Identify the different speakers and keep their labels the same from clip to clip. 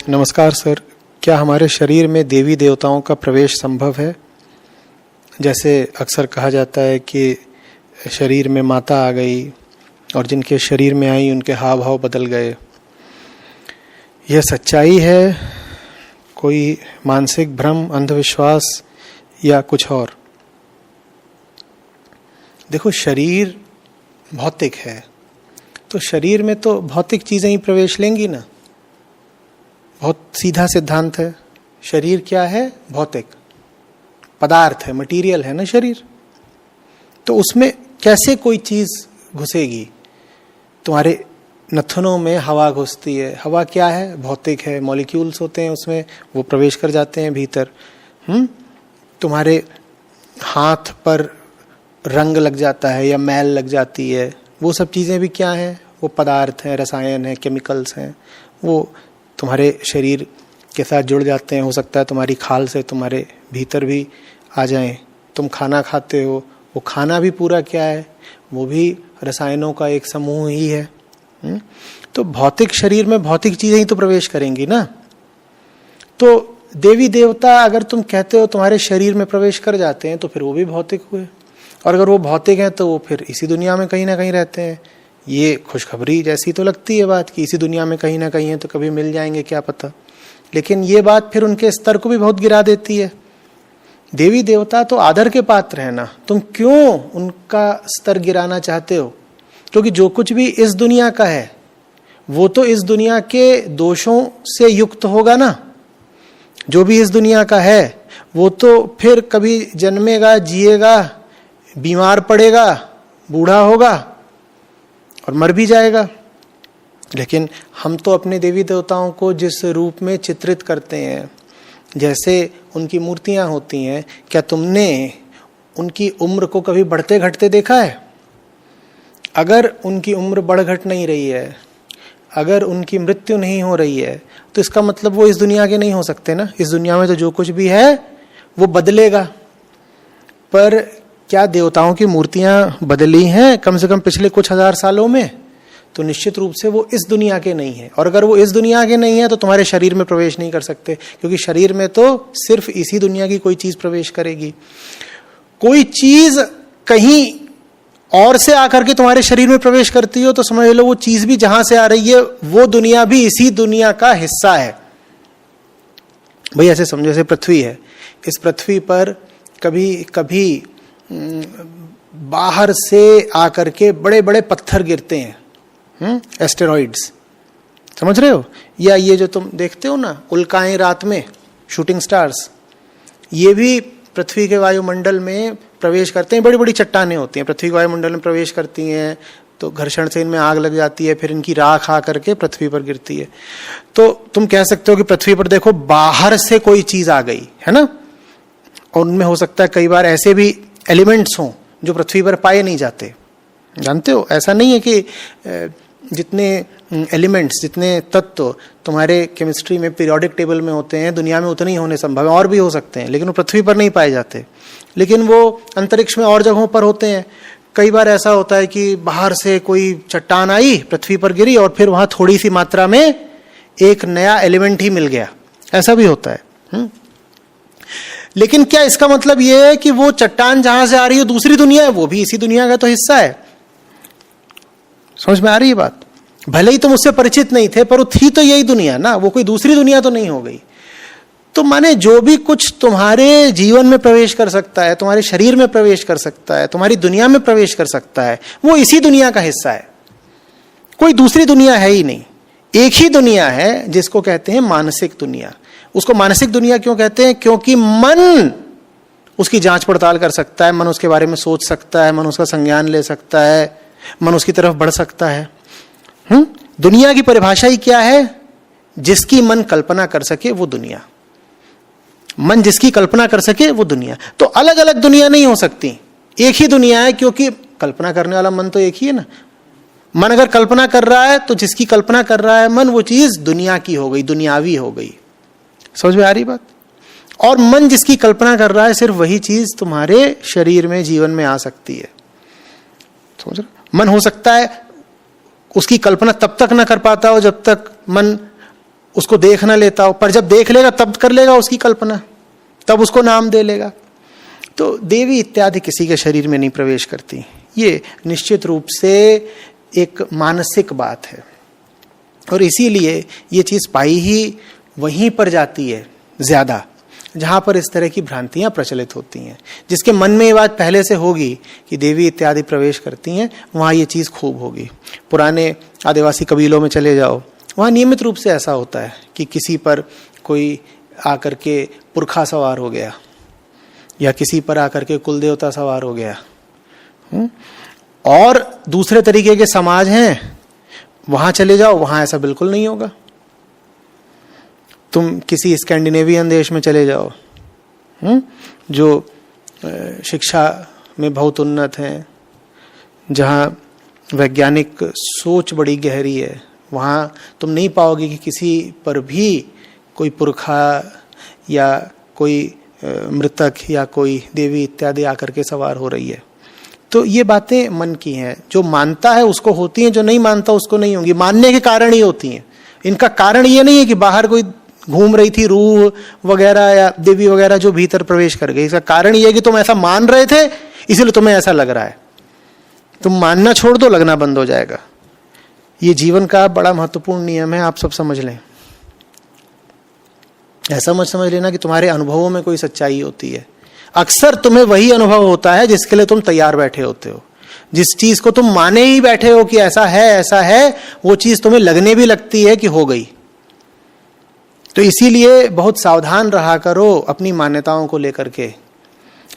Speaker 1: नमस्कार सर, क्या हमारे शरीर में देवी देवताओं का प्रवेश संभव है? जैसे अक्सर कहा जाता है कि शरीर में माता आ गई और जिनके शरीर में आई उनके हाव भाव बदल गए। यह सच्चाई है, कोई मानसिक भ्रम, अंधविश्वास या कुछ और? देखो, शरीर भौतिक है तो शरीर में तो भौतिक चीजें ही प्रवेश लेंगी ना। बहुत सीधा सिद्धांत है। शरीर क्या है? भौतिक पदार्थ है, मटेरियल है ना शरीर। तो उसमें कैसे कोई चीज घुसेगी? तुम्हारे नथनों में हवा घुसती है। हवा क्या है? भौतिक है, मॉलिक्यूल्स होते हैं उसमें, वो प्रवेश कर जाते हैं भीतर। तुम्हारे हाथ पर रंग लग जाता है या मैल लग जाती है, वो सब चीजें भी क्या है? वो पदार्थ हैं, रसायन है, केमिकल्स हैं। वो तुम्हारे शरीर के साथ जुड़ जाते हैं। हो सकता है तुम्हारी खाल से तुम्हारे भीतर भी आ जाएं। तुम खाना खाते हो, वो खाना भी पूरा क्या है? वो भी रसायनों का एक समूह ही है। तो भौतिक शरीर में भौतिक चीजें ही तो प्रवेश करेंगी ना। तो देवी देवता अगर तुम कहते हो तुम्हारे शरीर में प्रवेश कर जाते हैं तो फिर वो भी भौतिक हुए, और अगर वो भौतिक हैं तो वो फिर इसी दुनिया में कहीं ना कहीं रहते हैं। ये खुशखबरी जैसी तो लगती है बात कि इसी दुनिया में कहीं ना कहीं है, तो कभी मिल जाएंगे क्या पता। लेकिन ये बात फिर उनके स्तर को भी बहुत गिरा देती है। देवी देवता तो आदर के पात्र है ना, तुम क्यों उनका स्तर गिराना चाहते हो? क्योंकि जो कुछ भी इस दुनिया का है वो तो इस दुनिया के दोषों से युक्त होगा ना। जो भी इस दुनिया का है वो तो फिर कभी जन्मेगा, जिएगा, बीमार पड़ेगा, बूढ़ा होगा और मर भी जाएगा। लेकिन हम तो अपने देवी देवताओं को जिस रूप में चित्रित करते हैं, जैसे उनकी मूर्तियां होती हैं, क्या तुमने उनकी उम्र को कभी बढ़ते घटते देखा है? अगर उनकी उम्र बढ़ घट नहीं रही है, अगर उनकी मृत्यु नहीं हो रही है, तो इसका मतलब वो इस दुनिया के नहीं हो सकते ना। इस दुनिया में तो जो कुछ भी है वो बदलेगा। पर क्या देवताओं की मूर्तियां बदली हैं कम से कम पिछले कुछ हजार सालों में? तो निश्चित रूप से वो इस दुनिया के नहीं है। और अगर वो इस दुनिया के नहीं है तो तुम्हारे शरीर में प्रवेश नहीं कर सकते, क्योंकि शरीर में तो सिर्फ इसी दुनिया की कोई चीज प्रवेश करेगी। कोई चीज कहीं और से आकर के तुम्हारे शरीर में प्रवेश करती हो तो समझ लो वो चीज भी जहां से आ रही है वो दुनिया भी इसी दुनिया का हिस्सा है। भाई ऐसे समझो, जैसे पृथ्वी है, इस पृथ्वी पर कभी कभी बाहर से आकर के बड़े बड़े पत्थर गिरते हैं, एस्टेरॉइड्स, समझ रहे हो? या ये जो तुम देखते हो ना उल्काएं रात में, शूटिंग स्टार्स, ये भी पृथ्वी के वायुमंडल में प्रवेश करते हैं। बड़ी बड़ी चट्टानें होती हैं, पृथ्वी के वायुमंडल में प्रवेश करती हैं तो घर्षण से इनमें आग लग जाती है, फिर इनकी राख आकर के पृथ्वी पर गिरती है। तो तुम कह सकते हो कि पृथ्वी पर देखो बाहर से कोई चीज आ गई है ना, और उनमें हो सकता है कई बार ऐसे भी एलिमेंट्स हों जो पृथ्वी पर पाए नहीं जाते। जानते हो, ऐसा नहीं है कि जितने एलिमेंट्स, जितने तत्व तुम्हारे केमिस्ट्री में पीरियोडिक टेबल में होते हैं दुनिया में उतने ही होने संभव है, और भी हो सकते हैं, लेकिन वो पृथ्वी पर नहीं पाए जाते। लेकिन वो अंतरिक्ष में और जगहों पर होते हैं। कई बार ऐसा होता है कि बाहर से कोई चट्टान आई, पृथ्वी पर गिरी और फिर वहां थोड़ी सी मात्रा में एक नया एलिमेंट ही मिल गया, ऐसा भी होता है। लेकिन क्या इसका मतलब यह है कि वो चट्टान जहां से आ रही है दूसरी दुनिया है? वो भी इसी दुनिया का तो हिस्सा है। समझ में आ रही है बात? भले ही तुम उससे परिचित नहीं थे, पर वो थी तो यही दुनिया ना, वो कोई दूसरी दुनिया तो नहीं हो गई। तो माने जो भी कुछ तुम्हारे जीवन में प्रवेश कर सकता है, तुम्हारे शरीर में प्रवेश कर सकता है, तुम्हारी दुनिया में प्रवेश कर सकता है, वो इसी दुनिया का हिस्सा है। कोई दूसरी दुनिया है ही नहीं। एक ही दुनिया है जिसको कहते हैं मानसिक दुनिया। उसको मानसिक दुनिया क्यों कहते हैं? क्योंकि मन उसकी जांच पड़ताल कर सकता है, मन उसके बारे में सोच सकता है, मन उसका संज्ञान ले सकता है, मन उसकी तरफ बढ़ सकता है। दुनिया की परिभाषा ही क्या है? जिसकी मन कल्पना कर सके वो दुनिया। मन जिसकी कल्पना कर सके वो दुनिया। तो अलग अलग दुनिया नहीं हो सकती, एक ही दुनिया है, क्योंकि कल्पना करने वाला मन तो एक ही है ना। मन अगर कल्पना कर रहा है तो जिसकी कल्पना कर रहा है मन, वो चीज दुनिया की हो गई, दुनियावी हो गई। समझ में आ रही बात? और मन जिसकी कल्पना कर रहा है, सिर्फ वही चीज तुम्हारे शरीर में, जीवन में आ सकती है। समझ रहे? मन हो सकता है उसकी कल्पना तब तक ना कर पाता हो जब तक मन उसको देख ना लेता हो, पर जब देख लेगा तब कर लेगा उसकी कल्पना, तब उसको नाम दे लेगा। तो देवी इत्यादि किसी के शरीर में नहीं प्रवेश करती। ये निश्चित रूप से एक मानसिक बात है, और इसीलिए ये चीज पाई ही वहीं पर जाती है ज्यादा, जहां पर इस तरह की भ्रांतियां प्रचलित होती हैं। जिसके मन में ये बात पहले से होगी कि देवी इत्यादि प्रवेश करती हैं, वहां ये चीज खूब होगी। पुराने आदिवासी कबीलों में चले जाओ, वहां नियमित रूप से ऐसा होता है कि किसी पर कोई आकर के पुरखा सवार हो गया, या किसी पर आकर के कुल देवता सवार हो गया। और दूसरे तरीके के समाज हैं, वहां चले जाओ, वहां ऐसा बिल्कुल नहीं होगा। तुम किसी स्कैंडिनेवियन देश में चले जाओ, जो शिक्षा में बहुत उन्नत हैं, जहाँ वैज्ञानिक सोच बड़ी गहरी है, वहाँ तुम नहीं पाओगे कि किसी पर भी कोई पुरखा या कोई मृतक या कोई देवी इत्यादि आकर के सवार हो रही है। तो ये बातें मन की हैं, जो मानता है उसको होती हैं, जो नहीं मानता उसको नहीं होंगी। मानने के कारण ही होती हैं। इनका कारण ये नहीं है कि बाहर कोई घूम रही थी रूह वगैरह या देवी वगैरह जो भीतर प्रवेश कर गई। इसका कारण ये है कि तुम ऐसा मान रहे थे, इसलिए तुम्हें ऐसा लग रहा है। तुम मानना छोड़ दो, लगना बंद हो जाएगा। ये जीवन का बड़ा महत्वपूर्ण नियम है, आप सब समझ लें। ऐसा मत समझ लेना कि तुम्हारे अनुभवों में कोई सच्चाई होती है। अक्सर तुम्हें वही अनुभव होता है जिसके लिए तुम तैयार बैठे होते हो। जिस चीज को तुम माने ही बैठे हो कि ऐसा है, वो चीज तुम्हें लगने भी लगती है कि हो गई। तो इसीलिए बहुत सावधान रहा करो अपनी मान्यताओं को लेकर के।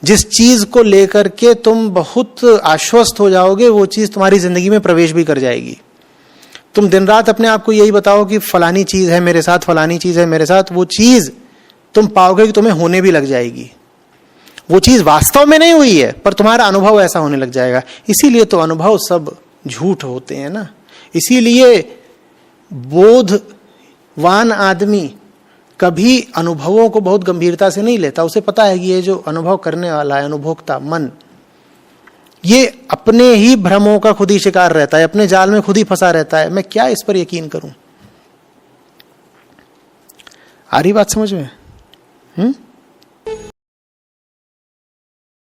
Speaker 1: जिस चीज को लेकर के तुम बहुत आश्वस्त हो जाओगे, वो चीज तुम्हारी जिंदगी में प्रवेश भी कर जाएगी। तुम दिन रात अपने आप को यही बताओ कि फलानी चीज है मेरे साथ, फलानी चीज है मेरे साथ, वो चीज तुम पाओगे कि तुम्हें होने भी लग जाएगी। वो चीज वास्तव में नहीं हुई है, पर तुम्हारा अनुभव ऐसा होने लग जाएगा। इसीलिए तो अनुभव सब झूठ होते हैं ना। इसीलिए बोधवान आदमी कभी अनुभवों को बहुत गंभीरता से नहीं लेता। उसे पता है कि ये जो अनुभव करने वाला है, अनुभोक्ता मन, ये अपने ही भ्रमों का खुद ही शिकार रहता है, अपने जाल में खुद ही फंसा रहता है। मैं क्या इस पर यकीन करूं? आ रही बात समझ में?